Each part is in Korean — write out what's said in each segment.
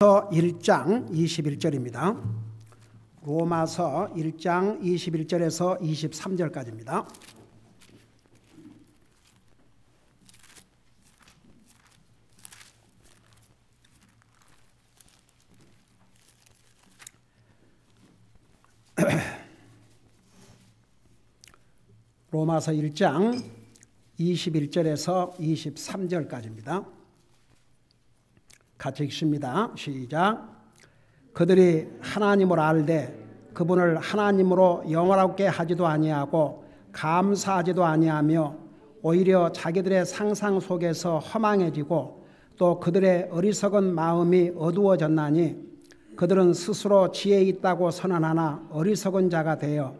1장 21절입니다. 로마서 1장 21절에서 23절까지입니다. 로마서 1장 21절에서 23절까지입니다. 같이 읽습니다. 시작. 그들이 하나님을 알되 그분을 하나님으로 영원하게 하지도 아니하고 감사하지도 아니하며 오히려 자기들의 상상 속에서 허망해지고 또 그들의 어리석은 마음이 어두워졌나니 그들은 스스로 지혜 있다고 선언하나 어리석은 자가 되어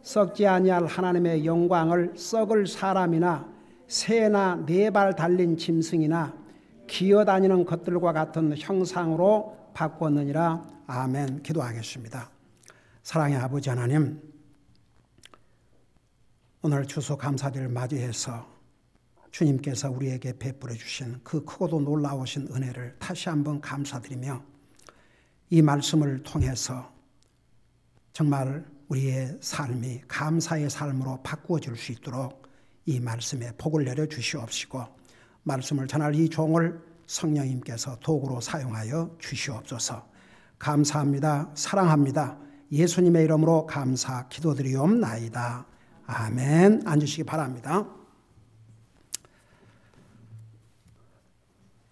썩지 아니할 하나님의 영광을 썩을 사람이나 새나 네 발 달린 짐승이나 기어다니는 것들과 같은 형상으로 바꾸었느니라. 아멘. 기도하겠습니다. 사랑의 아버지 하나님, 오늘 추수감사절을 맞이해서 주님께서 우리에게 베풀어 주신 그 크고도 놀라우신 은혜를 다시 한번 감사드리며 이 말씀을 통해서 정말 우리의 삶이 감사의 삶으로 바꾸어질 수 있도록 이 말씀에 복을 내려 주시옵시고 말씀을 전할 이 종을 성령님께서 도구로 사용하여 주시옵소서. 감사합니다. 사랑합니다. 예수님의 이름으로 감사 기도드리옵나이다. 아멘. 앉으시기 바랍니다.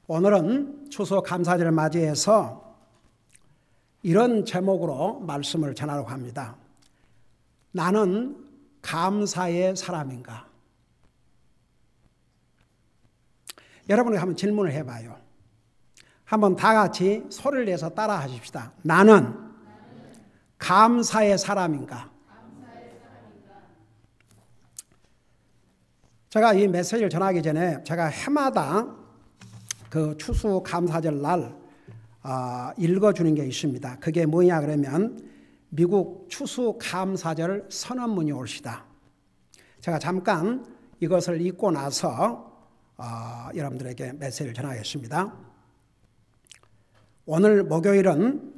오늘은 추수감사절을 맞이해서 이런 제목으로 말씀을 전하려고 합니다. 나는 감사의 사람인가? 여러분이 한번 질문을 해봐요. 한번 다 같이 소리를 내서 따라 하십시다. 나는 감사의 사람인가? 제가 이 메시지를 전하기 전에 제가 해마다 그 추수감사절 날 읽어주는 게 있습니다. 그게 뭐냐 그러면 미국 추수감사절 선언문이 올시다. 제가 잠깐 이것을 읽고 나서 여러분들에게 메시지를 전하겠습니다. 오늘 목요일은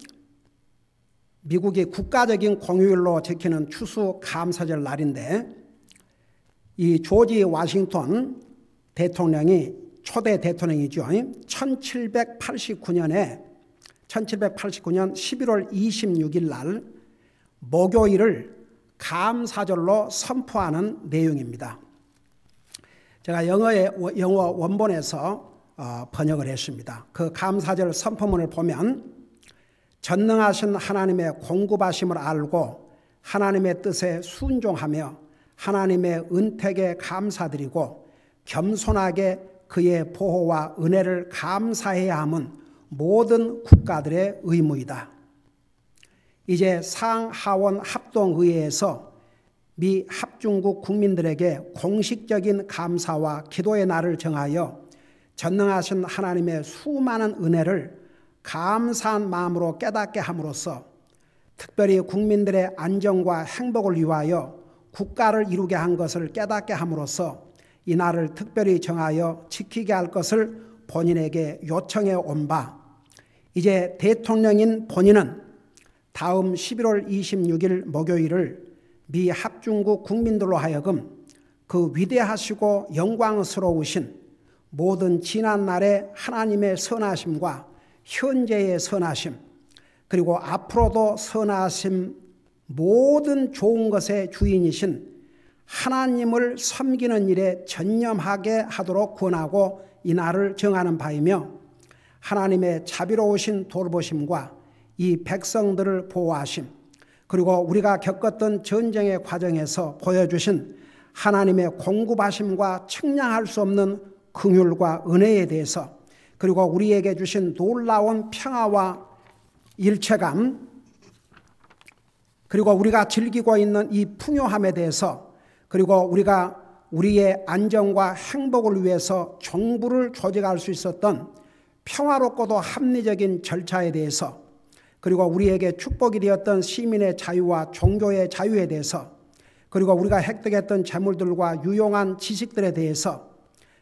미국이 국가적인 공휴일로 지키는 추수감사절 날인데 이 조지 워싱턴 대통령이 초대 대통령이죠. 1789년 11월 26일 날 목요일을 감사절로 선포하는 내용입니다. 제가 영어 원본에서 번역을 했습니다. 그 감사절 선포문을 보면 전능하신 하나님의 공급하심을 알고 하나님의 뜻에 순종하며 하나님의 은택에 감사드리고 겸손하게 그의 보호와 은혜를 감사해야 함은 모든 국가들의 의무이다. 이제 상하원 합동의회에서 미 합중국 국민들에게 공식적인 감사와 기도의 날을 정하여 전능하신 하나님의 수많은 은혜를 감사한 마음으로 깨닫게 함으로써 특별히 국민들의 안정과 행복을 위하여 국가를 이루게 한 것을 깨닫게 함으로써 이 날을 특별히 정하여 지키게 할 것을 본인에게 요청해 온 바, 이제 대통령인 본인은 다음 11월 26일 목요일을 미 합중국 국민들로 하여금 그 위대하시고 영광스러우신 모든 지난날의 하나님의 선하심과 현재의 선하심 그리고 앞으로도 선하심 모든 좋은 것의 주인이신 하나님을 섬기는 일에 전념하게 하도록 권하고 이 날을 정하는 바이며 하나님의 자비로우신 돌보심과 이 백성들을 보호하심 그리고 우리가 겪었던 전쟁의 과정에서 보여주신 하나님의 공급하심과 측량할 수 없는 긍휼과 은혜에 대해서 그리고 우리에게 주신 놀라운 평화와 일체감 그리고 우리가 즐기고 있는 이 풍요함에 대해서 그리고 우리가 우리의 안정과 행복을 위해서 정부를 조직할 수 있었던 평화롭고도 합리적인 절차에 대해서 그리고 우리에게 축복이 되었던 시민의 자유와 종교의 자유에 대해서 그리고 우리가 획득했던 재물들과 유용한 지식들에 대해서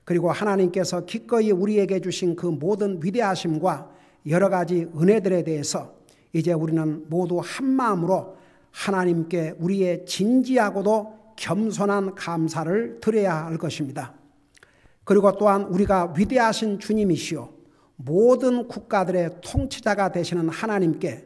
그리고 하나님께서 기꺼이 우리에게 주신 그 모든 위대하심과 여러 가지 은혜들에 대해서 이제 우리는 모두 한 마음으로 하나님께 우리의 진지하고도 겸손한 감사를 드려야 할 것입니다. 그리고 또한 우리가 위대하신 주님이시오 모든 국가들의 통치자가 되시는 하나님께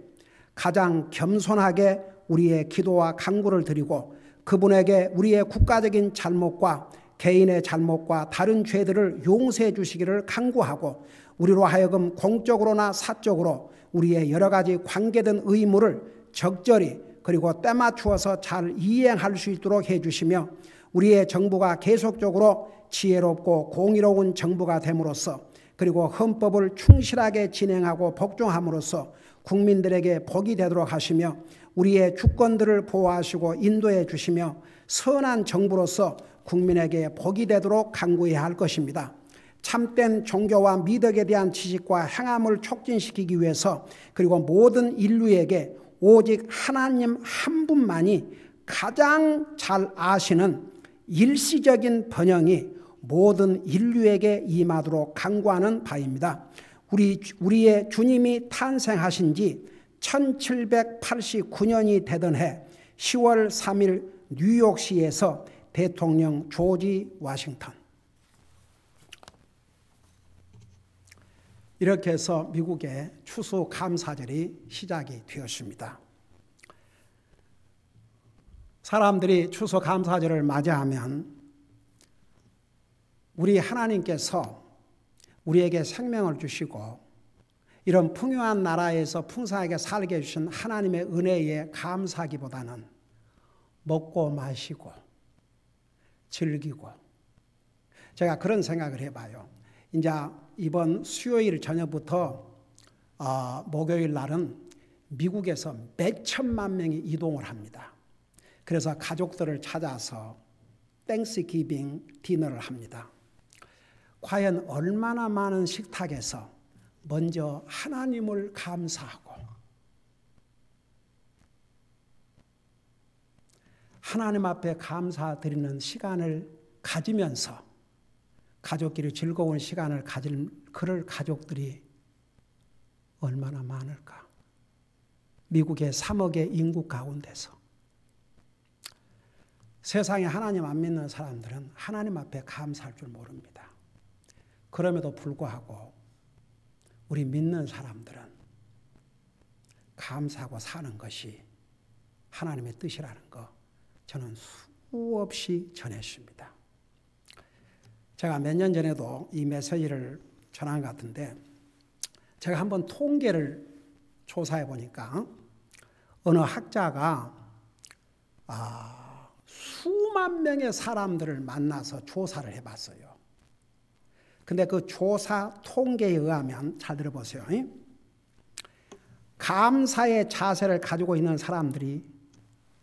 가장 겸손하게 우리의 기도와 간구를 드리고 그분에게 우리의 국가적인 잘못과 개인의 잘못과 다른 죄들을 용서해 주시기를 간구하고 우리로 하여금 공적으로나 사적으로 우리의 여러 가지 관계된 의무를 적절히 그리고 때맞추어서 잘 이행할 수 있도록 해주시며 우리의 정부가 계속적으로 지혜롭고 공의로운 정부가 됨으로써 그리고 헌법을 충실하게 진행하고 복종함으로써 국민들에게 복이 되도록 하시며 우리의 주권들을 보호하시고 인도해 주시며 선한 정부로서 국민에게 복이 되도록 간구해야 할 것입니다. 참된 종교와 미덕에 대한 지식과 행함을 촉진시키기 위해서 그리고 모든 인류에게 오직 하나님 한 분만이 가장 잘 아시는 일시적인 번영이 모든 인류에게 임하도록 간구하는 바입니다. 우리의 주님이 탄생하신 지 1789년이 되던 해 10월 3일 뉴욕시에서 대통령 조지 워싱턴 이렇게 해서 미국의 추수감사절이 시작이 되었습니다. 사람들이 추수감사절을 맞이하면 우리 하나님께서 우리에게 생명을 주시고 이런 풍요한 나라에서 풍성하게 살게 해주신 하나님의 은혜에 감사하기보다는 먹고 마시고 즐기고 제가 그런 생각을 해봐요. 이제 이번 수요일 저녁부터 목요일 날은 미국에서 몇 천만 명이 이동을 합니다. 그래서 가족들을 찾아서 땡스기빙 디너를 합니다. 과연 얼마나 많은 식탁에서 먼저 하나님을 감사하고 하나님 앞에 감사드리는 시간을 가지면서 가족끼리 즐거운 시간을 가질 그럴 가족들이 얼마나 많을까? 미국의 3억의 인구 가운데서 세상에 하나님 안 믿는 사람들은 하나님 앞에 감사할 줄 모릅니다. 그럼에도 불구하고 우리 믿는 사람들은 감사하고 사는 것이 하나님의 뜻이라는 거 저는 수없이 전했습니다. 제가 몇 년 전에도 이 메시지를 전한 것 같은데 제가 한번 통계를 조사해 보니까 어느 학자가 수만 명의 사람들을 만나서 조사를 해봤어요. 근데 그 조사 통계에 의하면 잘 들어보세요. 감사의 자세를 가지고 있는 사람들이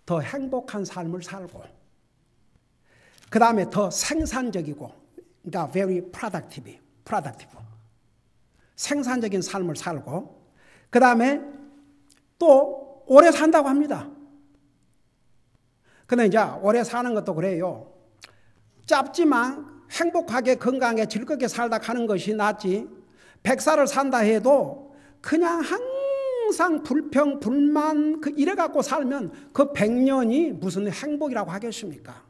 더 행복한 삶을 살고 그 다음에 더 생산적이고 그러니까 very productive 생산적인 삶을 살고 그 다음에 또 오래 산다고 합니다. 근데 이제 오래 사는 것도 그래요. 짧지만 행복하게 건강하게 즐겁게 살다 가는 것이 낫지 100살을 산다 해도 그냥 항상 불평 불만 이래 갖고 살면 그 100년이 무슨 행복이라고 하겠습니까?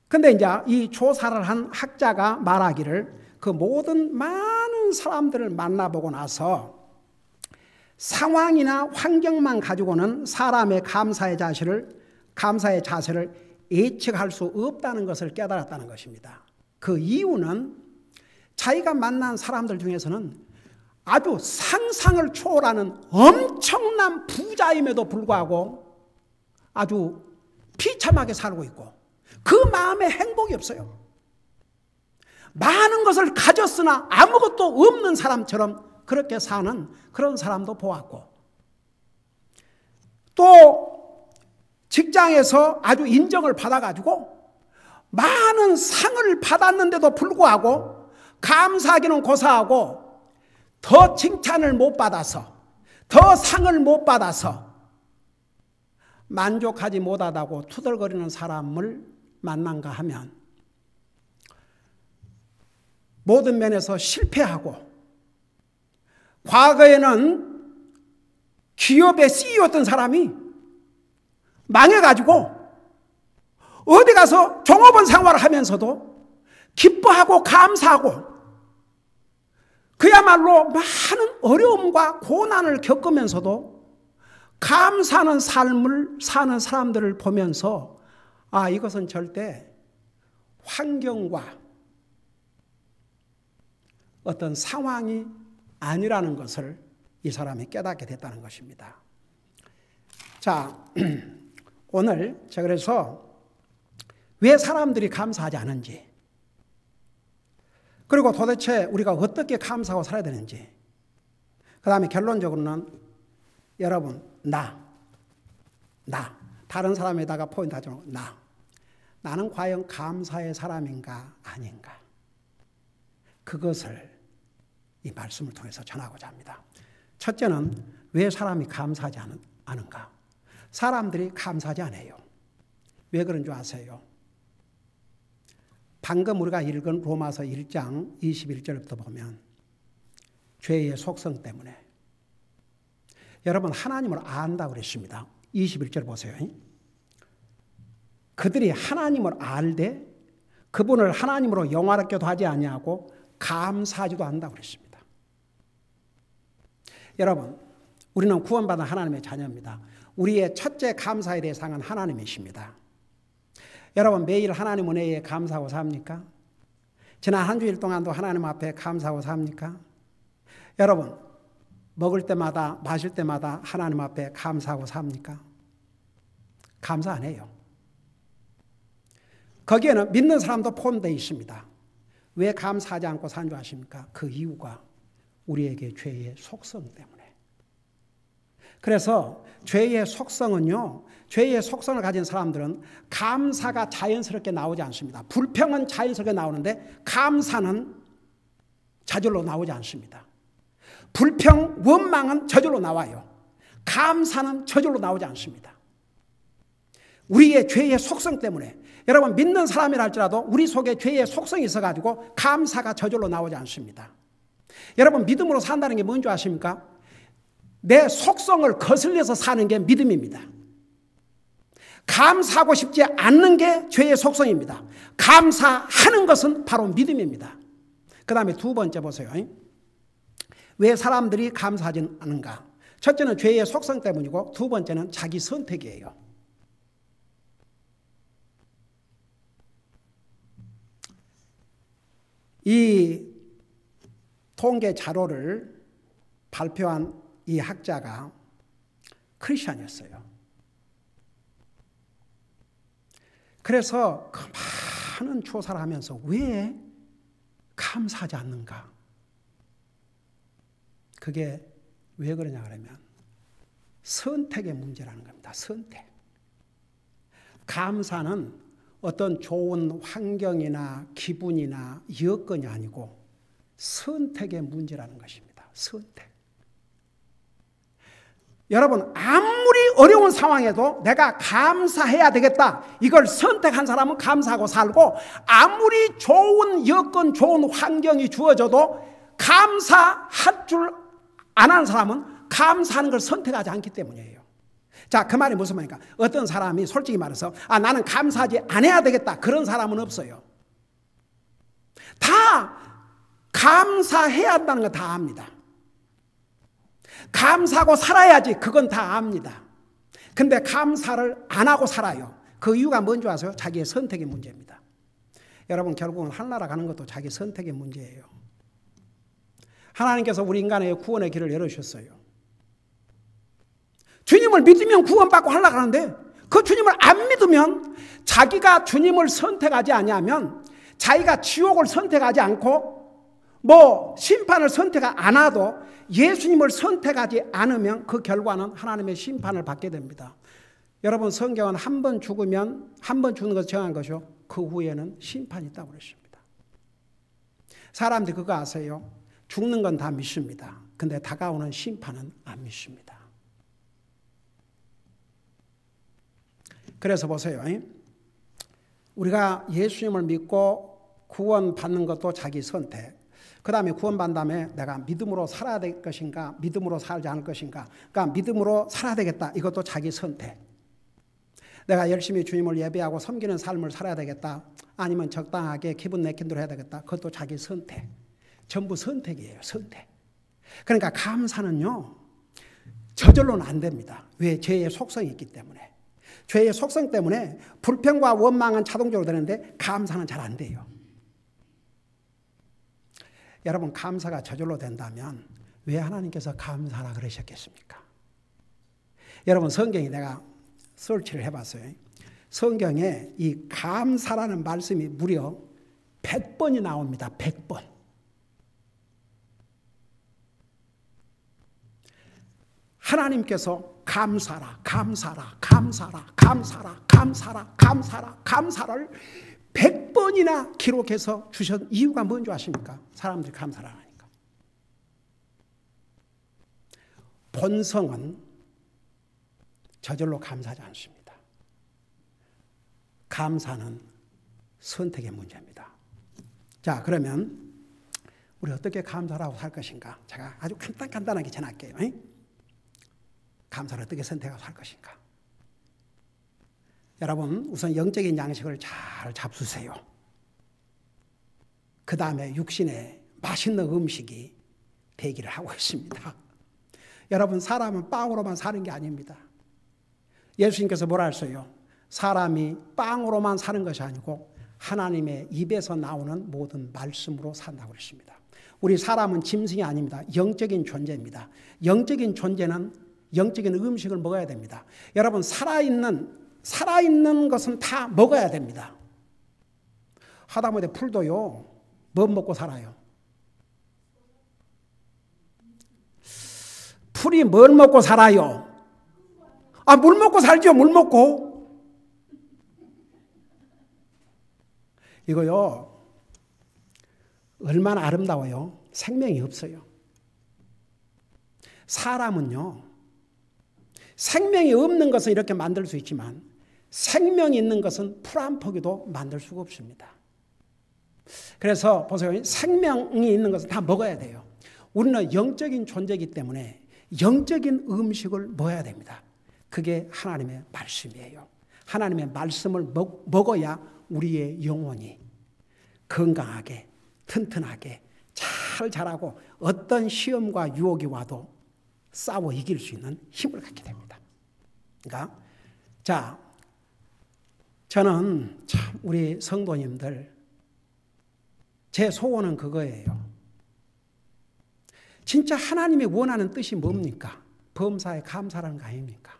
근데 이제 이 조사를 한 학자가 말하기를 그 모든 많은 사람들을 만나보고 나서 상황이나 환경만 가지고는 사람의 감사의 자세를 예측할 수 없다는 것을 깨달았다는 것입니다. 그 이유는 자기가 만난 사람들 중에서는 아주 상상을 초월하는 엄청난 부자임에도 불구하고 아주 비참하게 살고 있고 그 마음에 행복이 없어요. 많은 것을 가졌으나 아무것도 없는 사람처럼 그렇게 사는 그런 사람도 보았고 또 직장에서 아주 인정을 받아가지고 많은 상을 받았는데도 불구하고 감사하기는 고사하고 더 칭찬을 못 받아서 더 상을 못 받아서 만족하지 못하다고 투덜거리는 사람을 만난가 하면 모든 면에서 실패하고 과거에는 기업의 CEO였던 사람이 망해가지고 어디 가서 종업원 생활을 하면서도 기뻐하고 감사하고 그야말로 많은 어려움과 고난을 겪으면서도 감사하는 삶을 사는 사람들을 보면서 이것은 절대 환경과 어떤 상황이 아니라는 것을 이 사람이 깨닫게 됐다는 것입니다. 자, 오늘 제가 그래서 왜 사람들이 감사하지 않은지, 그리고 도대체 우리가 어떻게 감사하고 살아야 되는지, 그 다음에 결론적으로는 여러분, 나 다른 사람에다가 포인트 하지 말고 나는 과연 감사의 사람인가 아닌가, 그것을 이 말씀을 통해서 전하고자 합니다. 첫째는 왜 사람이 감사하지 않은가? 사람들이 감사하지 않아요. 왜 그런 줄 아세요? 방금 우리가 읽은 로마서 1장 21절부터 보면 죄의 속성 때문에, 여러분 하나님을 안다고 그랬습니다. 21절 보세요. 그들이 하나님을 알되 그분을 하나님으로 영화롭게도 하지 아니하고 감사하지도 않는다고 그랬습니다. 여러분, 우리는 구원받은 하나님의 자녀입니다. 우리의 첫째 감사의 대상은 하나님이십니다. 여러분, 매일 하나님 은혜에 감사하고 삽니까? 지난 한 주일 동안도 하나님 앞에 감사하고 삽니까? 여러분, 먹을 때마다 마실 때마다 하나님 앞에 감사하고 삽니까? 감사 안 해요. 거기에는 믿는 사람도 포함되어 있습니다. 왜 감사하지 않고 산 줄 아십니까? 그 이유가 우리에게 죄의 속성 때문에. 그래서 죄의 속성은요, 죄의 속성을 가진 사람들은 감사가 자연스럽게 나오지 않습니다. 불평은 자연스럽게 나오는데 감사는 저절로 나오지 않습니다. 불평, 원망은 저절로 나와요. 감사는 저절로 나오지 않습니다. 우리의 죄의 속성 때문에, 여러분 믿는 사람이라 할지라도 우리 속에 죄의 속성이 있어가지고 감사가 저절로 나오지 않습니다. 여러분 믿음으로 산다는 게 뭔지 아십니까? 내 속성을 거슬려서 사는 게 믿음입니다. 감사하고 싶지 않는 게 죄의 속성입니다. 감사하는 것은 바로 믿음입니다. 그 다음에 두 번째 보세요. 왜 사람들이 감사하지 않은가? 첫째는 죄의 속성 때문이고 두 번째는 자기 선택이에요. 이 통계 자료를 발표한 이 학자가 크리스찬이었어요. 그래서 그 많은 조사를 하면서 왜 감사하지 않는가? 그게 왜 그러냐 그러면 선택의 문제라는 겁니다. 선택. 감사는 어떤 좋은 환경이나 기분이나 여건이 아니고 선택의 문제라는 것입니다. 선택. 여러분 아무리 어려운 상황에도 내가 감사해야 되겠다, 이걸 선택한 사람은 감사하고 살고, 아무리 좋은 여건, 좋은 환경이 주어져도 감사할 줄 안 하는 사람은 감사하는 걸 선택하지 않기 때문이에요. 자, 그 말이 무슨 말입니까? 어떤 사람이 솔직히 말해서 나는 감사하지 않아야 되겠다, 그런 사람은 없어요. 다 감사해야 한다는 건 다 압니다. 감사하고 살아야지, 그건 다 압니다. 근데 감사를 안 하고 살아요. 그 이유가 뭔지 아세요? 자기의 선택의 문제입니다. 여러분 결국은 하늘나라 가는 것도 자기 선택의 문제예요. 하나님께서 우리 인간의 구원의 길을 열어주셨어요. 주님을 믿으면 구원받고 하늘나라 가는데, 그 주님을 안 믿으면, 자기가 주님을 선택하지 아니하면, 자기가 지옥을 선택하지 않고 심판을 선택 안 하도 예수님을 선택하지 않으면 그 결과는 하나님의 심판을 받게 됩니다. 여러분 성경은 한 번 죽으면, 한 번 죽는 것을 정한 것이요, 그 후에는 심판이 있다고 그랬습니다. 사람들이 그거 아세요? 죽는 건 다 믿습니다. 근데 다가오는 심판은 안 믿습니다. 그래서 보세요. 우리가 예수님을 믿고 구원받는 것도 자기 선택. 그 다음에 구원받은 다음에 내가 믿음으로 살아야 될 것인가, 믿음으로 살지 않을 것인가. 그러니까 믿음으로 살아야 되겠다. 이것도 자기 선택. 내가 열심히 주님을 예배하고 섬기는 삶을 살아야 되겠다. 아니면 적당하게 기분 내킨 대로 해야 되겠다. 그것도 자기 선택. 전부 선택이에요. 선택. 그러니까 감사는요, 저절로는 안 됩니다. 왜? 죄의 속성이 있기 때문에. 죄의 속성 때문에 불평과 원망은 자동적으로 되는데 감사는 잘 안 돼요. 여러분, 감사가 저절로 된다면 왜 하나님께서 감사하라 그러셨겠습니까? 여러분, 성경에 내가 설치를 해봤어요. 성경에 이 감사라는 말씀이 무려 100번이 나옵니다. 100번. 하나님께서 감사라, 감사라, 감사라, 감사라, 감사라, 감사라, 감사를 100번이나 기록해서 주신 이유가 뭔지 아십니까? 사람들이 감사를 하니까. 본성은 저절로 감사하지 않습니다. 감사는 선택의 문제입니다. 자, 그러면 우리 어떻게 감사를 하고 살 것인가? 제가 아주 간단하게 전할게요. 감사를 어떻게 선택하고 살 것인가? 여러분, 우선 영적인 양식을 잘 잡수세요. 그 다음에 육신에 맛있는 음식이 되기를 하고 있습니다. 여러분, 사람은 빵으로만 사는 게 아닙니다. 예수님께서 뭐라 하셨어요? 사람이 빵으로만 사는 것이 아니고 하나님의 입에서 나오는 모든 말씀으로 산다고 그랬습니다. 우리 사람은 짐승이 아닙니다. 영적인 존재입니다. 영적인 존재는 영적인 음식을 먹어야 됩니다. 여러분, 살아있는 것은 다 먹어야 됩니다. 하다못해 풀도요, 뭐 먹고 살아요? 풀이 뭘 먹고 살아요? 아, 물 먹고 살죠, 물 먹고. 이거요, 얼마나 아름다워요. 생명이 없어요. 사람은요, 생명이 없는 것은 이렇게 만들 수 있지만 생명이 있는 것은 풀 한 포기도 만들 수가 없습니다. 그래서 보세요. 생명이 있는 것은 다 먹어야 돼요. 우리는 영적인 존재이기 때문에 영적인 음식을 먹어야 됩니다. 그게 하나님의 말씀이에요. 하나님의 말씀을 먹어야 우리의 영혼이 건강하게, 튼튼하게, 잘 자라고 어떤 시험과 유혹이 와도 싸워 이길 수 있는 힘을 갖게 됩니다. 그러니까, 자, 저는 참 우리 성도님들, 제 소원은 그거예요. 진짜 하나님이 원하는 뜻이 뭡니까? 범사에 감사라는 거 아닙니까?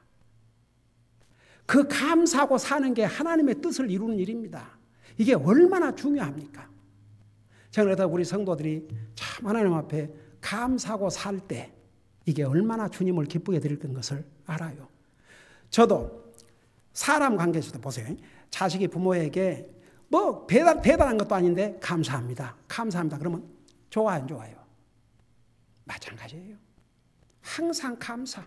그 감사하고 사는 게 하나님의 뜻을 이루는 일입니다. 이게 얼마나 중요합니까? 저는 그래서 우리 성도들이 참 하나님 앞에 감사하고 살 때 이게 얼마나 주님을 기쁘게 드릴 것을 알아요. 저도 사람 관계에서도 보세요. 자식이 부모에게 뭐 대단한 것도 아닌데 감사합니다. 감사합니다. 그러면 좋아요, 안 좋아요? 마찬가지예요. 항상 감사.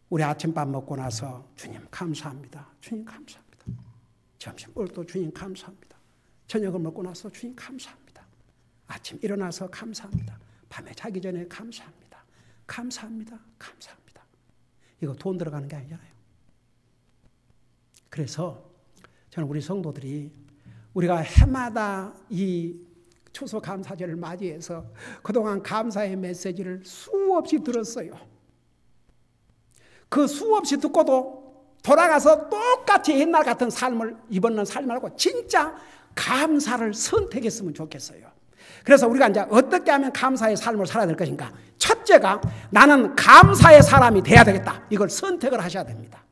우리 아침밥 먹고 나서 주님 감사합니다. 주님 감사합니다. 점심벌도 주님 감사합니다. 저녁을 먹고 나서 주님 감사합니다. 아침 일어나서 감사합니다. 밤에 자기 전에 감사합니다. 감사합니다. 감사합니다. 이거 돈 들어가는 게 아니잖아요. 그래서 저는 우리 성도들이 우리가 해마다 이 추수감사절을 맞이해서 그동안 감사의 메시지를 수없이 들었어요. 그 수없이 듣고도 돌아가서 똑같이 옛날 같은 삶을 이번은 살지 말고 진짜 감사를 선택했으면 좋겠어요. 그래서 우리가 이제 어떻게 하면 감사의 삶을 살아야 될 것인가? 첫째가 나는 감사의 사람이 돼야 되겠다. 이걸 선택을 하셔야 됩니다.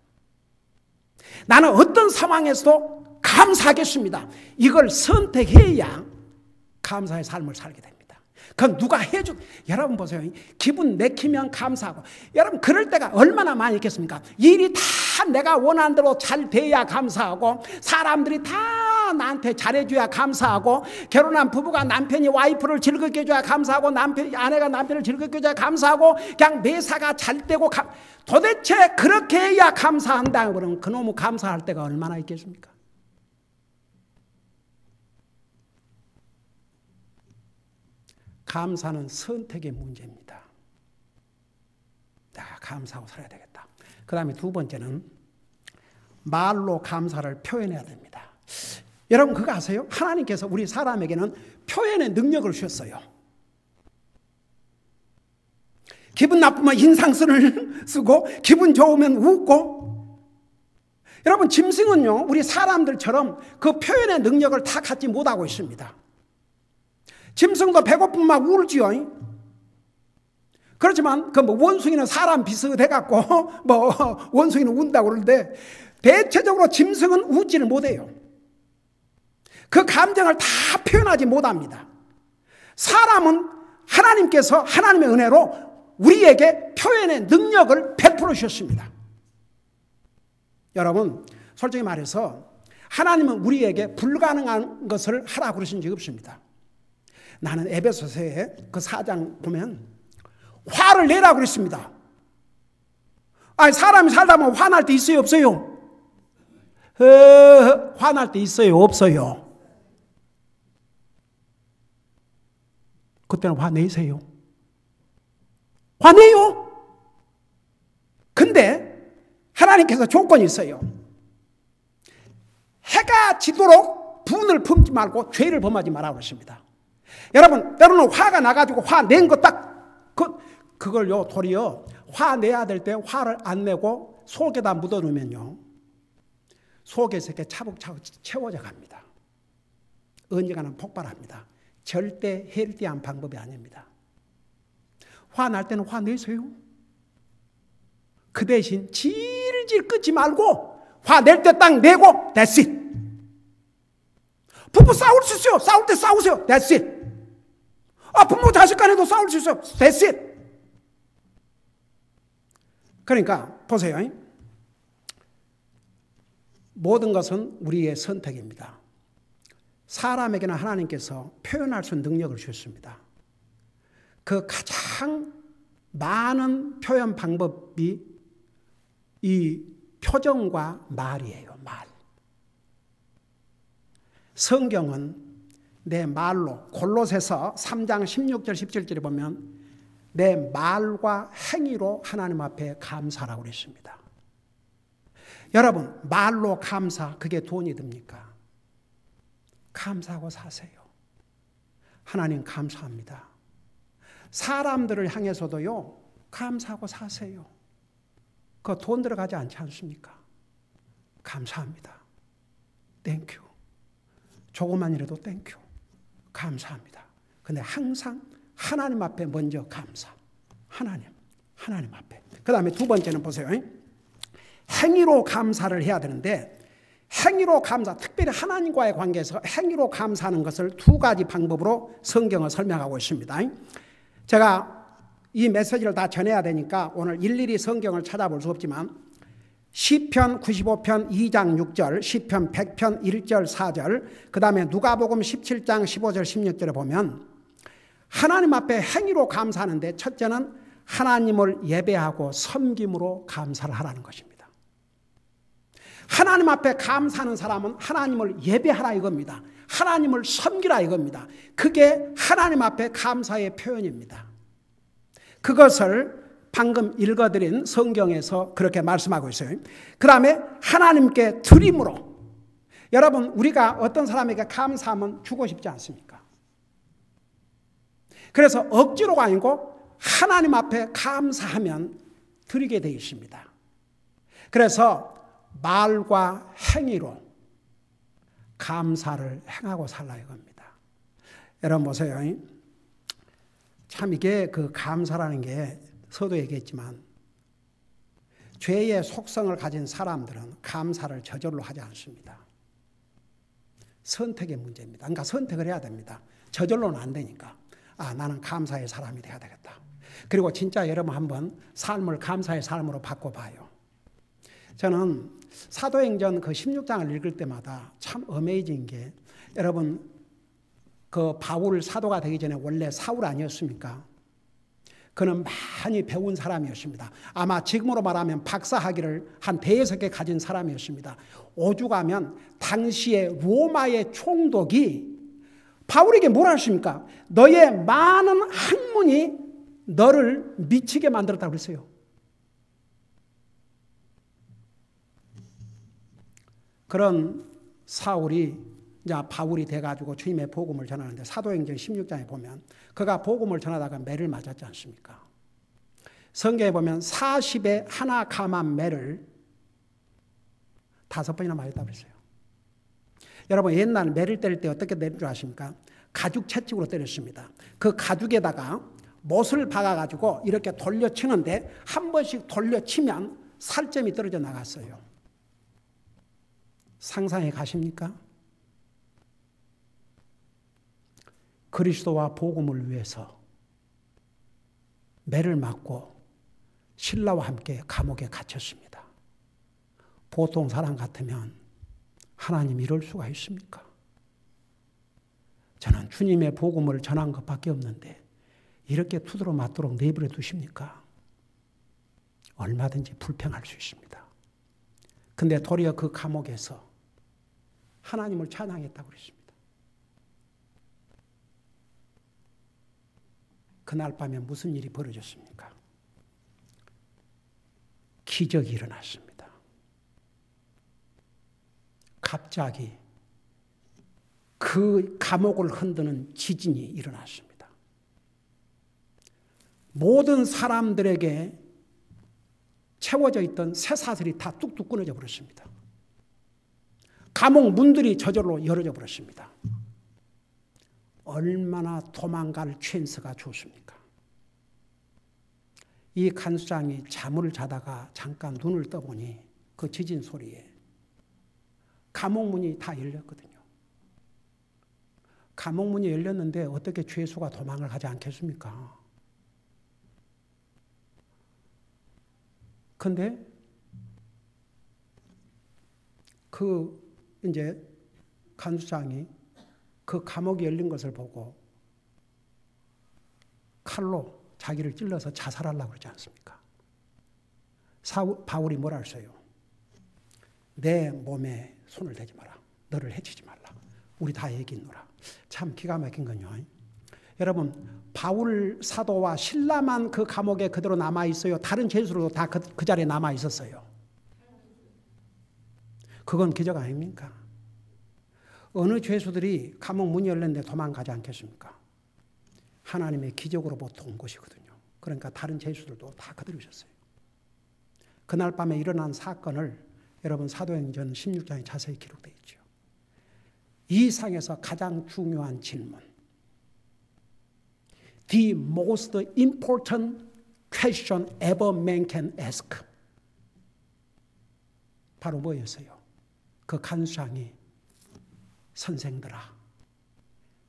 나는 어떤 상황에서도 감사하겠습니다. 이걸 선택해야 감사의 삶을 살게 됩니다. 그건 누가 해준, 여러분 보세요. 기분 내키면 감사하고, 여러분 그럴 때가 얼마나 많이 있겠습니까? 일이 다 내가 원하는 대로 잘 돼야 감사하고, 사람들이 다 나한테 잘해줘야 감사하고, 결혼한 부부가 남편이 와이프를 즐겁게 해줘야 감사하고, 아내가 남편을 즐겁게 해줘야 감사하고, 그냥 매사가 잘 되고, 도대체 그렇게 해야 감사한다 그러면 그놈의 감사할 때가 얼마나 있겠습니까? 감사는 선택의 문제입니다. 감사하고 살아야 되겠다. 그 다음에 두 번째는 말로 감사를 표현해야 됩니다. 여러분 그거 아세요? 하나님께서 우리 사람에게는 표현의 능력을 주셨어요. 기분 나쁘면 인상선을 쓰고 기분 좋으면 웃고. 여러분 짐승은요 우리 사람들처럼 그 표현의 능력을 다 갖지 못하고 있습니다. 짐승도 배고프면 막 울지요. 그렇지만 그 뭐 원숭이는 사람 비슷해갖고 뭐 원숭이는 운다고 그러는데 대체적으로 짐승은 웃지를 못해요. 그 감정을 다 표현하지 못합니다. 사람은 하나님께서 하나님의 은혜로 우리에게 표현의 능력을 베풀어 주셨습니다. 여러분 솔직히 말해서 하나님은 우리에게 불가능한 것을 하라고 그러신 적이 없습니다. 나는 에베소서의 그 4장 보면 화를 내라고 그랬습니다. 아니 사람이 살다 보면 화날 때 있어요 없어요? 화날 때 있어요 없어요? 그때는 화내세요. 화내요. 근데 하나님께서 조건이 있어요. 해가 지도록 분을 품지 말고 죄를 범하지 말라고 그러십니다. 여러분 때로는 화가 나가지고 화낸 거 딱 그걸요 도리어 화내야 될 때 화를 안 내고 속에다 묻어놓으면요 속에서 이렇게 차곡차곡 채워져 갑니다. 언젠가는 폭발합니다. 절대 헬디한 방법이 아닙니다. 화날 때는 화내세요. 그 대신 질질 끄지 말고 화낼 때 딱 내고 that's it. 부부 싸울 수 있어요. 싸울 때 싸우세요. that's it. 부모 자식 간에도 싸울 수 있어요. that's it. 그러니까 보세요. 모든 것은 우리의 선택입니다. 사람에게는 하나님께서 표현할 수 있는 능력을 주셨습니다. 그 가장 많은 표현 방법이 이 표정과 말이에요. 말. 성경은 내 말로 골로새서 3장 16절 17절에 보면 내 말과 행위로 하나님 앞에 감사라고 그랬습니다. 여러분 말로 감사 그게 돈이 듭니까? 감사하고 사세요. 하나님 감사합니다. 사람들을 향해서도요 감사하고 사세요. 그거 돈 들어가지 않지 않습니까? 감사합니다. 땡큐. 조그만이라도 땡큐. 감사합니다. 근데 항상 하나님 앞에 먼저 감사. 하나님 앞에. 그 다음에 두 번째는 보세요. 행위로 감사를 해야 되는데 행위로 감사, 특별히 하나님과의 관계에서 행위로 감사하는 것을 두 가지 방법으로 성경을 설명하고 있습니다. 제가 이 메시지를 다 전해야 되니까 오늘 일일이 성경을 찾아볼 수 없지만 시편 95편 2장 6절, 시편 100편 1절 4절, 그 다음에 누가복음 17장 15절 16절에 보면 하나님 앞에 행위로 감사하는데 첫째는 하나님을 예배하고 섬김으로 감사를 하라는 것입니다. 하나님 앞에 감사하는 사람은 하나님을 예배하라 이겁니다. 하나님을 섬기라 이겁니다. 그게 하나님 앞에 감사의 표현입니다. 그것을 방금 읽어드린 성경에서 그렇게 말씀하고 있어요. 그 다음에 하나님께 드림으로. 여러분 우리가 어떤 사람에게 감사하면 주고 싶지 않습니까? 그래서 억지로가 아니고 하나님 앞에 감사하면 드리게 되어 있습니다. 그래서 말과 행위로 감사를 행하고 살라 이겁니다. 여러분 보세요. 참 이게 그 감사라는 게 서도 얘기했지만 죄의 속성을 가진 사람들은 감사를 저절로 하지 않습니다. 선택의 문제입니다. 그러니까 선택을 해야 됩니다. 저절로는 안 되니까. 나는 감사의 사람이 돼야 되겠다. 그리고 진짜 여러분 한번 삶을 감사의 삶으로 바꿔봐요. 저는 사도행전 그 16장을 읽을 때마다 참 어메이징 게 여러분 그 바울 사도가 되기 전에 원래 사울 아니었습니까? 그는 많이 배운 사람이었습니다. 아마 지금으로 말하면 박사학위를 한 5개 가진 사람이었습니다. 오죽하면 당시에 로마의 총독이 바울에게 뭐라 하십니까? 너의 많은 학문이 너를 미치게 만들었다고 그랬어요. 그런 사울이 이제 바울이 돼가지고 주님의 복음을 전하는데 사도행전 16장에 보면 그가 복음을 전하다가 매를 맞았지 않습니까? 성경에 보면 40에 하나 감한 매를 5번이나 맞았다고 그랬어요. 여러분 옛날 매를 때릴 때 어떻게 때릴 줄 아십니까? 가죽 채찍으로 때렸습니다. 그 가죽에다가 못을 박아가지고 이렇게 돌려치는데 한 번씩 돌려치면 살점이 떨어져 나갔어요. 상상해 가십니까? 그리스도와 복음을 위해서 매를 맞고 신라와 함께 감옥에 갇혔습니다. 보통 사람 같으면 하나님 이럴 수가 있습니까? 저는 주님의 복음을 전한 것밖에 없는데 이렇게 투드러 맞도록 내버려 두십니까? 얼마든지 불평할 수 있습니다. 근데 도리어 그 감옥에서 하나님을 찬양했다고 그랬습니다. 그날 밤에 무슨 일이 벌어졌습니까? 기적이 일어났습니다. 갑자기 그 감옥을 흔드는 지진이 일어났습니다. 모든 사람들에게 채워져 있던 쇠사슬이 다 뚝뚝 끊어져 버렸습니다. 감옥 문들이 저절로 열어져 버렸습니다. 얼마나 도망갈 찬스가 좋습니까? 이 간수장이 잠을 자다가 잠깐 눈을 떠보니 그 지진 소리에 감옥 문이 다 열렸거든요. 감옥 문이 열렸는데 어떻게 죄수가 도망을 가지 않겠습니까? 근데 그 이제 간수장이 그 감옥이 열린 것을 보고 칼로 자기를 찔러서 자살하려고 그러지 않습니까? 바울이 뭐라 했어요? 내 몸에 손을 대지 마라. 너를 해치지 말라. 우리 다 얘기했노라. 참 기가 막힌 건요. 여러분 바울 사도와 실라만 그 감옥에 그대로 남아있어요. 다른 죄수들도 다 그 자리에 남아있었어요. 그건 기적 아닙니까? 어느 죄수들이 감옥 문이 열렸는데 도망가지 않겠습니까? 하나님의 기적으로 보통 온 것이거든요. 그러니까 다른 죄수들도 다 그대로 있었어요. 그날 밤에 일어난 사건을 여러분 사도행전 16장에 자세히 기록되어 있죠. 이 상에서 가장 중요한 질문, The most important question ever man can ask. 바로 뭐였어요? 그 간수장이 선생들아,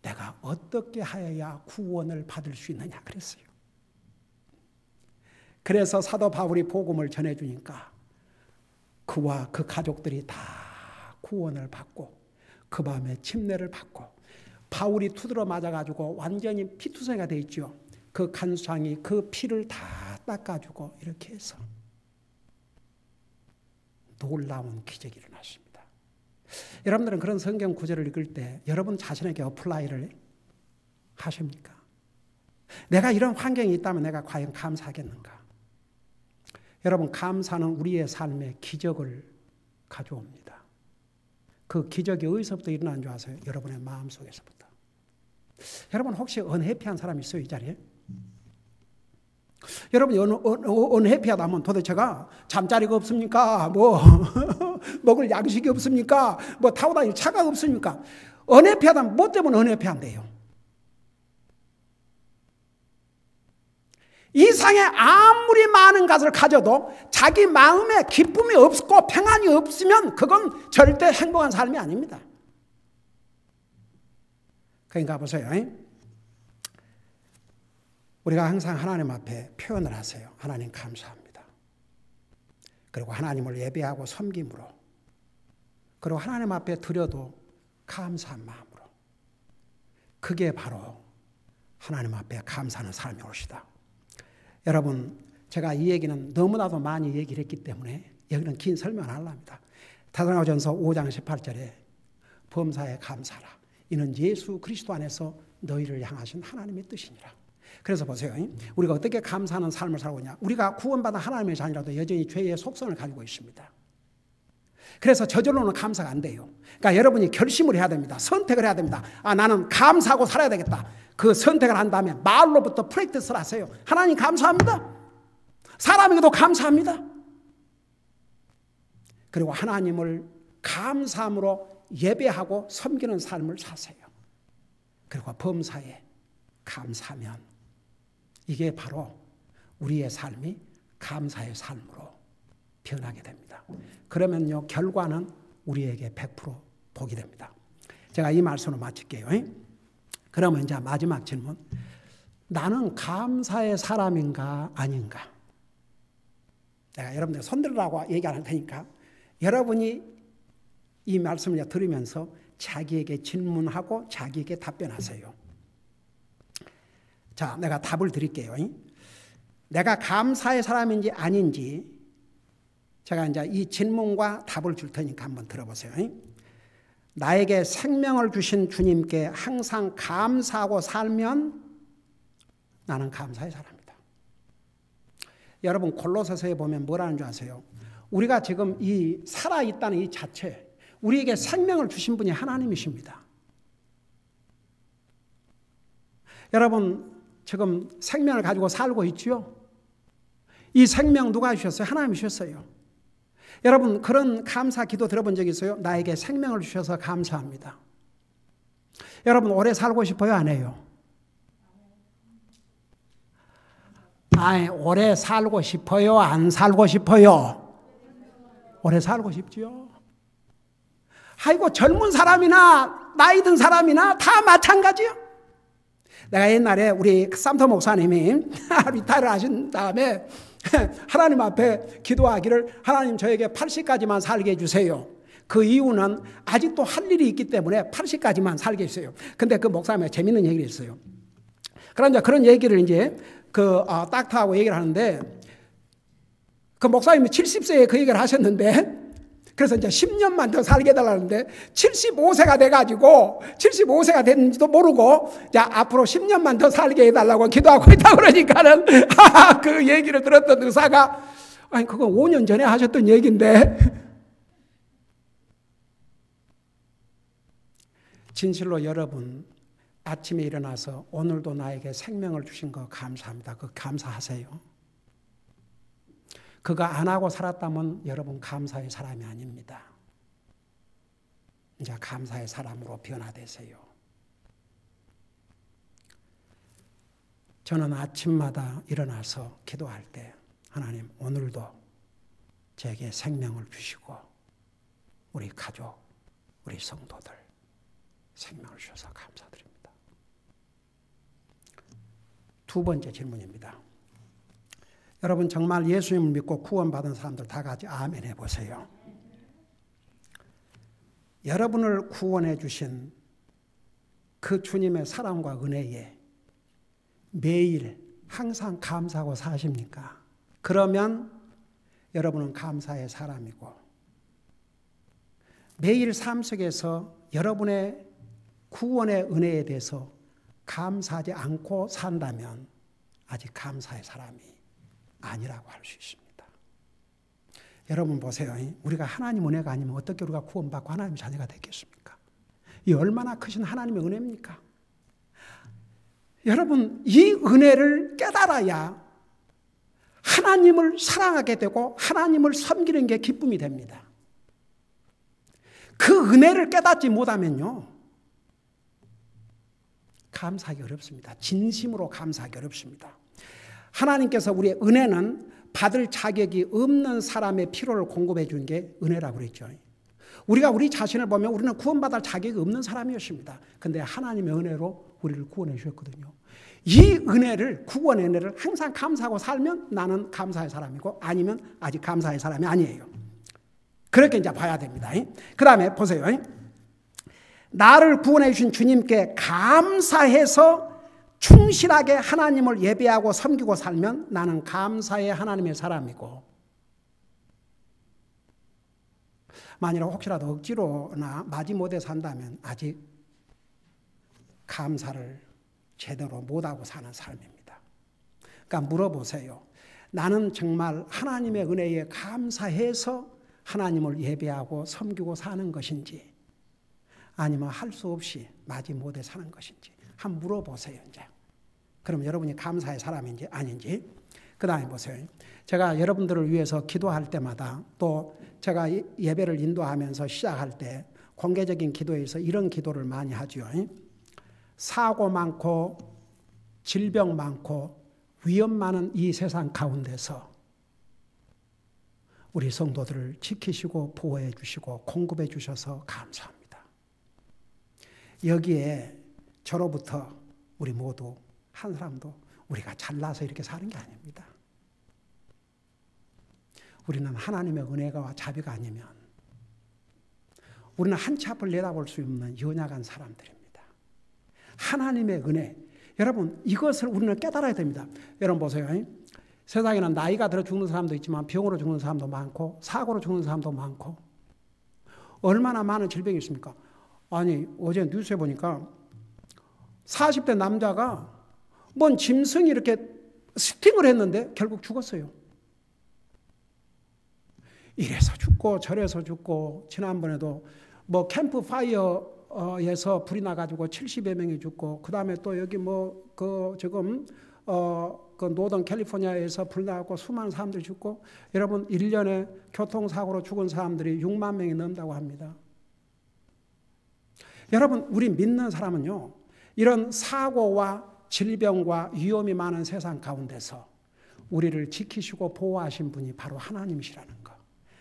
내가 어떻게 하여야 구원을 받을 수 있느냐 그랬어요. 그래서 사도 바울이 복음을 전해주니까 그와 그 가족들이 다 구원을 받고 그 밤에 침례를 받고 바울이 두드러 맞아가지고 완전히 피투성이가 돼 있죠. 그 간수장이 그 피를 다 닦아주고 이렇게 해서 놀라운 기적이 일어났습니다. 여러분들은 그런 성경 구절을 읽을 때 여러분 자신에게 어플라이를 하십니까? 내가 이런 환경이 있다면 내가 과연 감사하겠는가? 여러분 감사는 우리의 삶에 기적을 가져옵니다. 그 기적이 어디서부터 일어나는 줄 아세요? 여러분의 마음속에서부터. 여러분 혹시 언해피한 사람 있어요? 이 자리에? 여러분이 언해피하다면 도대체가 잠자리가 없습니까? 뭐 먹을 양식이 없습니까? 뭐 타고 다닐 차가 없습니까? 언해피하다면 뭐 때문에 언해피한대요? 이 상에 아무리 많은 것을 가져도 자기 마음에 기쁨이 없고 평안이 없으면 그건 절대 행복한 삶이 아닙니다. 그러니까 보세요. 우리가 항상 하나님 앞에 표현을 하세요. 하나님 감사합니다. 그리고 하나님을 예배하고 섬김으로, 그리고 하나님 앞에 드려도 감사한 마음으로. 그게 바로 하나님 앞에 감사하는 삶이 옳시다. 여러분 제가 이 얘기는 너무나도 많이 얘기를 했기 때문에 여기는 긴 설명을 안 합니다. 데살로니가전서 5장 18절에 범사에 감사라. 이는 예수 그리스도 안에서 너희를 향하신 하나님의 뜻이니라. 그래서 보세요. 우리가 어떻게 감사하는 삶을 살고 있냐. 우리가 구원받은 하나님의 자녀라도 여전히 죄의 속성을 가지고 있습니다. 그래서 저절로는 감사가 안 돼요. 그러니까 여러분이 결심을 해야 됩니다. 선택을 해야 됩니다. 나는 감사하고 살아야 되겠다. 그 선택을 한 다음에 말로부터 프랙티스를 하세요. 하나님 감사합니다. 사람에게도 감사합니다. 그리고 하나님을 감사함으로 예배하고 섬기는 삶을 사세요. 그리고 범사에 감사하면 이게 바로 우리의 삶이 감사의 삶으로 변하게 됩니다. 그러면요, 결과는 우리에게 100% 복이 됩니다. 제가 이 말씀으로 마칠게요. 그러면 이제 마지막 질문. 나는 감사의 사람인가 아닌가? 내가 여러분들 손들으라고 얘기 안 할 테니까 여러분이 이 말씀을 들으면서 자기에게 질문하고 자기에게 답변하세요. 자, 내가 답을 드릴게요. 내가 감사의 사람인지 아닌지 제가 이제 이 질문과 답을 줄 테니까 한번 들어보세요. 나에게 생명을 주신 주님께 항상 감사하고 살면 나는 감사의 사람이다. 여러분 골로새서에 보면 뭐라는 줄 아세요? 우리가 지금 이 살아있다는 이 자체, 우리에게 생명을 주신 분이 하나님이십니다. 여러분 지금 생명을 가지고 살고 있지요? 이 생명 누가 주셨어요? 하나님이 주셨어요. 여러분 그런 감사 기도 들어본 적 있어요? 나에게 생명을 주셔서 감사합니다. 여러분 오래 살고 싶어요? 안 해요? 오래 살고 싶어요? 안 살고 싶어요? 오래 살고 싶지요. 아이고 젊은 사람이나 나이 든 사람이나 다 마찬가지요. 내가 옛날에 우리 삼터 목사님이 리타이를 하신 다음에 하나님 앞에 기도하기를 하나님 저에게 80까지만 살게 해주세요. 그 이유는 아직도 할 일이 있기 때문에 80까지만 살게 해주세요. 근데 그 목사님이 재밌는 얘기를 했어요. 그러자 그런 얘기를 이제 닥터하고 얘기를 하는데 그 목사님이 70세에 그 얘기를 하셨는데 그래서 이제 10년만 더 살게 해달라는데 75세가 돼가지고 75세가 됐는지도 모르고 자 앞으로 10년만 더 살게 해달라고 기도하고 있다고 그러니까는 그 얘기를 들었던 의사가 아니 그건 5년 전에 하셨던 얘기인데 진실로 여러분 아침에 일어나서 오늘도 나에게 생명을 주신 거 감사합니다. 그 감사하세요. 그거 안 하고 살았다면 여러분 감사의 사람이 아닙니다. 이제 감사의 사람으로 변화되세요. 저는 아침마다 일어나서 기도할 때 하나님 오늘도 제게 생명을 주시고 우리 가족, 우리 성도들 생명을 주셔서 감사드립니다. 두 번째 질문입니다. 여러분 정말 예수님을 믿고 구원받은 사람들 다 같이 아멘 해보세요. 여러분을 구원해 주신 그 주님의 사랑과 은혜에 매일 항상 감사하고 사십니까? 그러면 여러분은 감사의 사람이고 매일 삶 속에서 여러분의 구원의 은혜에 대해서 감사하지 않고 산다면 아직 감사의 사람이 아니라고 할 수 있습니다. 여러분 보세요. 우리가 하나님 은혜가 아니면 어떻게 우리가 구원받고 하나님의 자녀가 되겠습니까? 이 얼마나 크신 하나님의 은혜입니까? 여러분 이 은혜를 깨달아야 하나님을 사랑하게 되고 하나님을 섬기는 게 기쁨이 됩니다. 그 은혜를 깨닫지 못하면요 감사하기 어렵습니다. 진심으로 감사하기 어렵습니다. 하나님께서 우리의 은혜는 받을 자격이 없는 사람의 필요를 공급해 준 게 은혜라고 그랬죠. 우리가 우리 자신을 보면 우리는 구원받을 자격이 없는 사람이었습니다. 그런데 하나님의 은혜로 우리를 구원해 주셨거든요. 이 은혜를 구원의 은혜를 항상 감사하고 살면 나는 감사의 사람이고 아니면 아직 감사의 사람이 아니에요. 그렇게 이제 봐야 됩니다. 그 다음에 보세요. 나를 구원해 주신 주님께 감사해서 충실하게 하나님을 예배하고 섬기고 살면 나는 감사의 하나님의 사람이고 만일 혹시라도 억지로나 마지못해 산다면 아직 감사를 제대로 못하고 사는 삶입니다. 그러니까 물어보세요. 나는 정말 하나님의 은혜에 감사해서 하나님을 예배하고 섬기고 사는 것인지, 아니면 할 수 없이 마지못해 사는 것인지 한번 물어보세요. 이제 그럼 여러분이 감사의 사람인지 아닌지. 그 다음에 보세요. 제가 여러분들을 위해서 기도할 때마다, 또 제가 예배를 인도하면서 시작할 때 공개적인 기도에서 이런 기도를 많이 하죠. 사고 많고 질병 많고 위험 많은 이 세상 가운데서 우리 성도들을 지키시고 보호해 주시고 공급해 주셔서 감사합니다. 여기에 저로부터 우리 모두 한 사람도 우리가 잘나서 이렇게 사는 게 아닙니다. 우리는 하나님의 은혜가 자비가 아니면 우리는 한 치 앞을 내다볼 수 없는 연약한 사람들입니다. 하나님의 은혜, 여러분 이것을 우리는 깨달아야 됩니다. 여러분 보세요. 세상에는 나이가 들어 죽는 사람도 있지만 병으로 죽는 사람도 많고 사고로 죽는 사람도 많고 얼마나 많은 질병이 있습니까? 아니 어제 뉴스에 보니까 40대 남자가 뭔 짐승이 이렇게 스팅을 했는데 결국 죽었어요. 이래서 죽고 저래서 죽고, 지난번에도 뭐 캠프파이어에서 불이 나가지고 70여 명이 죽고, 그 다음에 또 여기 지금 그 노던 캘리포니아에서 불 나고 수많은 사람들이 죽고, 여러분 1년에 교통사고로 죽은 사람들이 6만 명이 넘는다고 합니다. 여러분 우리 믿는 사람은요, 이런 사고와 질병과 위험이 많은 세상 가운데서 우리를 지키시고 보호하신 분이 바로 하나님이시라는 거,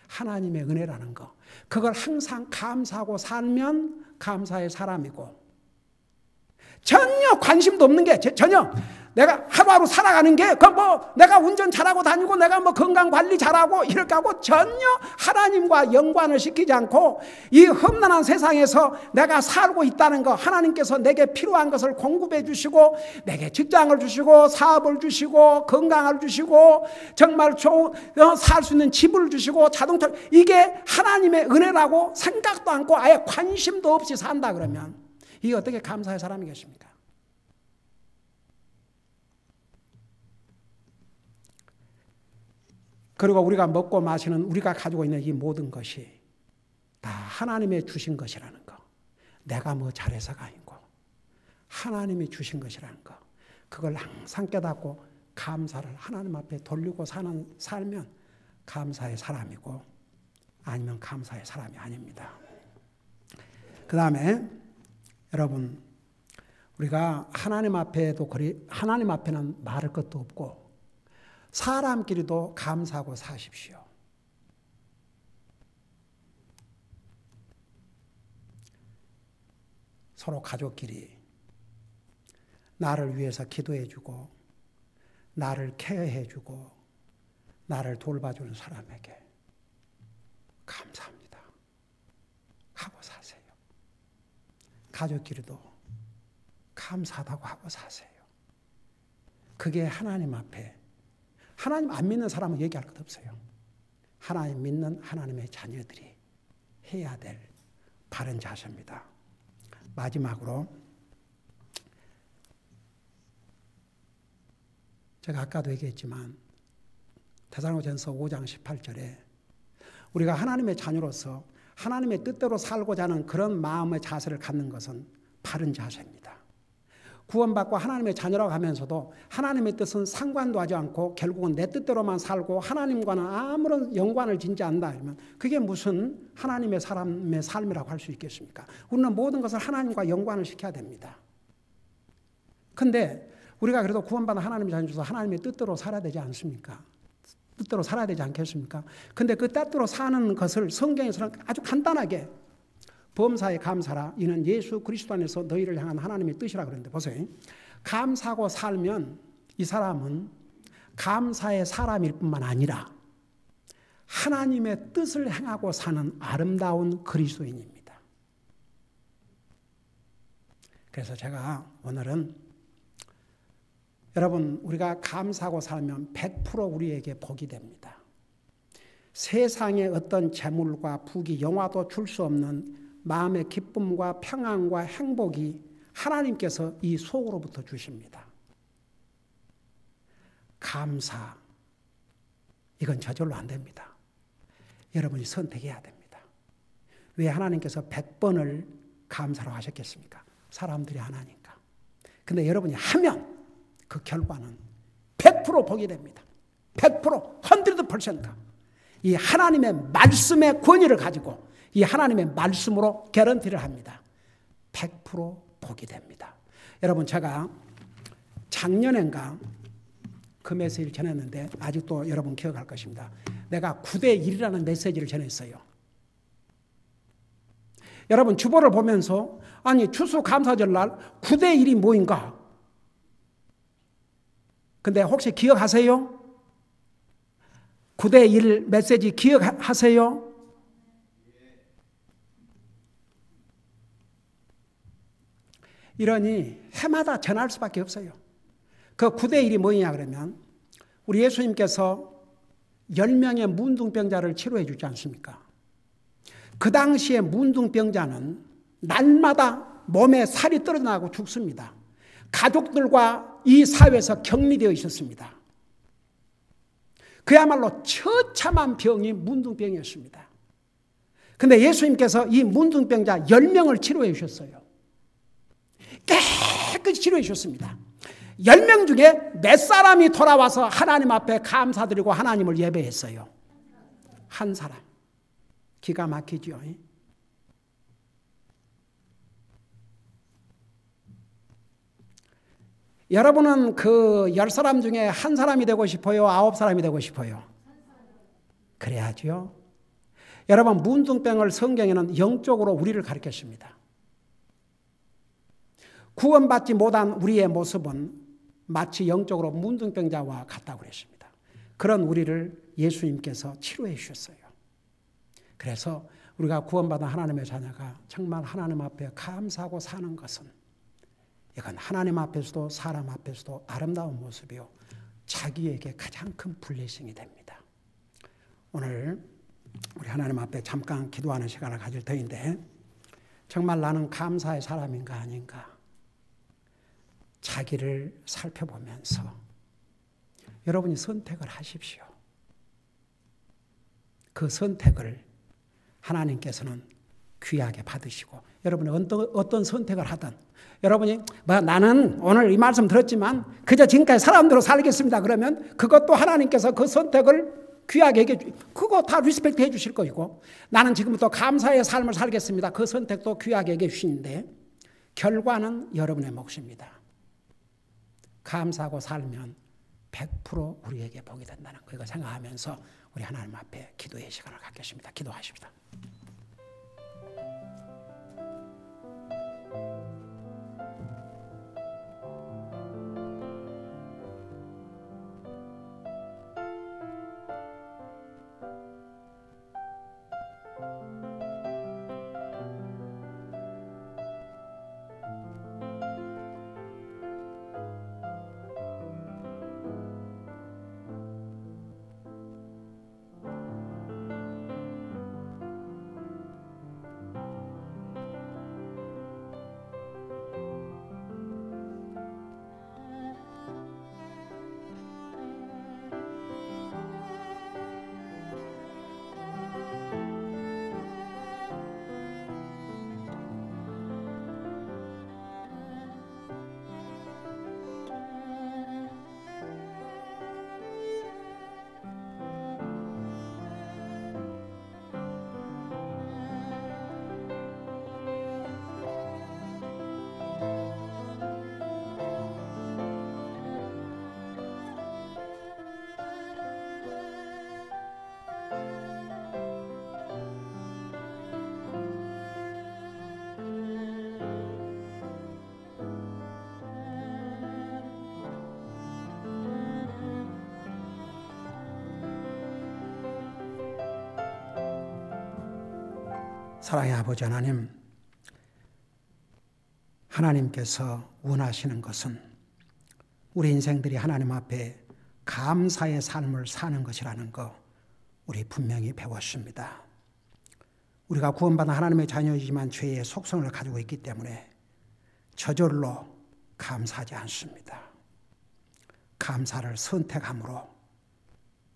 하나님의 은혜라는 거, 그걸 항상 감사하고 살면 감사의 사람이고, 전혀 관심도 없는 게, 전혀 내가 하루하루 살아가는 게 내가 운전 잘하고 다니고 내가 건강 관리 잘하고 이렇게 하고 전혀 하나님과 연관을 시키지 않고 이 험난한 세상에서 내가 살고 있다는 거, 하나님께서 내게 필요한 것을 공급해 주시고 내게 직장을 주시고 사업을 주시고 건강을 주시고 정말 좋은 살 수 있는 집을 주시고 자동차, 이게 하나님의 은혜라고 생각도 않고 아예 관심도 없이 산다 그러면 이게 어떻게 감사의 사람이겠습니까? 그리고 우리가 먹고 마시는, 우리가 가지고 있는 이 모든 것이 다 하나님의 주신 것이라는 거, 내가 뭐 잘해서가 아니고 하나님이 주신 것이라는 거, 그걸 항상 깨닫고 감사를 하나님 앞에 돌리고 살면 감사의 사람이고, 아니면 감사의 사람이 아닙니다. 그 다음에 여러분, 우리가 하나님 앞에는 말할 것도 없고 사람끼리도 감사하고 사십시오. 서로 가족끼리 나를 위해서 기도해주고 나를 케어해주고 나를 돌봐주는 사람에게 감사합니다 하고 사세요. 가족끼리도 감사하다고 하고 사세요. 그게 하나님 앞에, 하나님 안 믿는 사람은 얘기할 것 없어요. 하나님 믿는 하나님의 자녀들이 해야 될 바른 자세입니다. 마지막으로 제가 아까도 얘기했지만 데살로니가전서 5장 18절에 우리가 하나님의 자녀로서 하나님의 뜻대로 살고자 하는 그런 마음의 자세를 갖는 것은 바른 자세입니다. 구원받고 하나님의 자녀라고 하면서도 하나님의 뜻은 상관도 하지 않고 결국은 내 뜻대로만 살고 하나님과는 아무런 연관을 짓지 않는다 하면 그게 무슨 하나님의 사람의 삶이라고 할 수 있겠습니까? 우리는 모든 것을 하나님과 연관을 시켜야 됩니다. 그런데 우리가 그래도 구원받은 하나님의 자녀로서 하나님의 뜻대로 살아야 되지 않습니까? 뜻대로 살아야 되지 않겠습니까? 근데 그 뜻대로 사는 것을 성경에서는 아주 간단하게 범사에 감사라, 이는 예수 그리스도 안에서 너희를 향한 하나님의 뜻이라 그랬는데 보세요. 감사하고 살면 이 사람은 감사의 사람일 뿐만 아니라 하나님의 뜻을 행하고 사는 아름다운 그리스도인입니다. 그래서 제가 오늘은 여러분, 우리가 감사하고 살면 100% 우리에게 복이 됩니다. 세상의 어떤 재물과 부귀, 영화도 줄 수 없는 마음의 기쁨과 평안과 행복이 하나님께서 이 속으로부터 주십니다. 감사, 이건 저절로 안 됩니다. 여러분이 선택해야 됩니다. 왜 하나님께서 100번을 감사로 하셨겠습니까? 사람들이 하나니까. 근데 여러분이 하면 그 결과는 100% 복이 됩니다. 100%, 100%. 이 하나님의 말씀의 권위를 가지고 이 하나님의 말씀으로 개런티를 합니다. 100% 복이 됩니다. 여러분, 제가 작년엔가 그 메시지를 전했는데 아직도 여러분 기억할 것입니다. 내가 9대1이라는 메시지를 전했어요. 여러분, 주보를 보면서 아니 추수감사절날 9대1이 뭐인가? 근데 혹시 기억하세요? 9대1 메시지 기억하세요? 이러니 해마다 전할 수밖에 없어요. 그 9대1이 뭐냐 그러면 우리 예수님께서 10명의 문둥병자를 치료해 주지 않습니까? 그 당시에 문둥병자는 날마다 몸에 살이 떨어나고 죽습니다. 가족들과 이 사회에서 격리되어 있었습니다. 그야말로 처참한 병이 문둥병이었습니다. 그런데 예수님께서 이 문둥병자 10명을 치료해 주셨어요. 깨끗이 치료해 주셨습니다. 10명 중에 몇 사람이 돌아와서 하나님 앞에 감사드리고 하나님을 예배했어요? 한 사람. 기가 막히죠. 여러분은 그 10사람 중에 한 사람이 되고 싶어요? 9사람이 되고 싶어요? 그래야죠. 여러분, 문둥병을 성경에는 영적으로 우리를 가르쳤습니다. 구원받지 못한 우리의 모습은 마치 영적으로 문둥병자와 같다고 그랬습니다. 그런 우리를 예수님께서 치료해 주셨어요. 그래서 우리가 구원받은 하나님의 자녀가 정말 하나님 앞에 감사하고 사는 것은 이건 하나님 앞에서도 사람 앞에서도 아름다운 모습이요, 자기에게 가장 큰 블레싱이 됩니다. 오늘 우리 하나님 앞에 잠깐 기도하는 시간을 가질 터인데 정말 나는 감사의 사람인가 아닌가 자기를 살펴보면서 여러분이 선택을 하십시오. 그 선택을 하나님께서는 귀하게 받으시고 여러분이 어떤 선택을 하든 여러분이 나는 오늘 이 말씀 들었지만 그저 지금까지 사람대로 살겠습니다. 그러면 그것도 하나님께서 그 선택을 귀하게 그거 다 리스펙트 해 주실 거이고 나는 지금부터 감사의 삶을 살겠습니다. 그 선택도 귀하게 해 주시는데 결과는 여러분의 몫입니다. 감사하고 살면 100% 우리에게 복이 된다는 거, 이거 생각하면서 우리 하나님 앞에 기도의 시간을 갖겠습니다. 기도하십니다. 사랑의 아버지 하나님, 하나님께서 원하시는 것은 우리 인생들이 하나님 앞에 감사의 삶을 사는 것이라는 거 우리 분명히 배웠습니다. 우리가 구원받은 하나님의 자녀이지만 죄의 속성을 가지고 있기 때문에 저절로 감사하지 않습니다. 감사를 선택함으로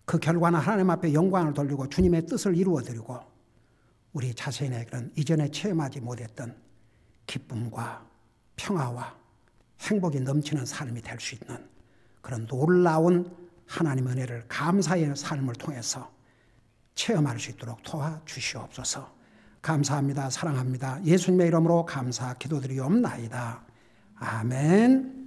그 결과는 하나님 앞에 영광을 돌리고 주님의 뜻을 이루어드리고 우리 자신에게는 이전에 체험하지 못했던 기쁨과 평화와 행복이 넘치는 삶이 될 수 있는 그런 놀라운 하나님의 은혜를 감사의 삶을 통해서 체험할 수 있도록 도와주시옵소서. 감사합니다. 사랑합니다. 예수님의 이름으로 감사 기도드리옵나이다. 아멘.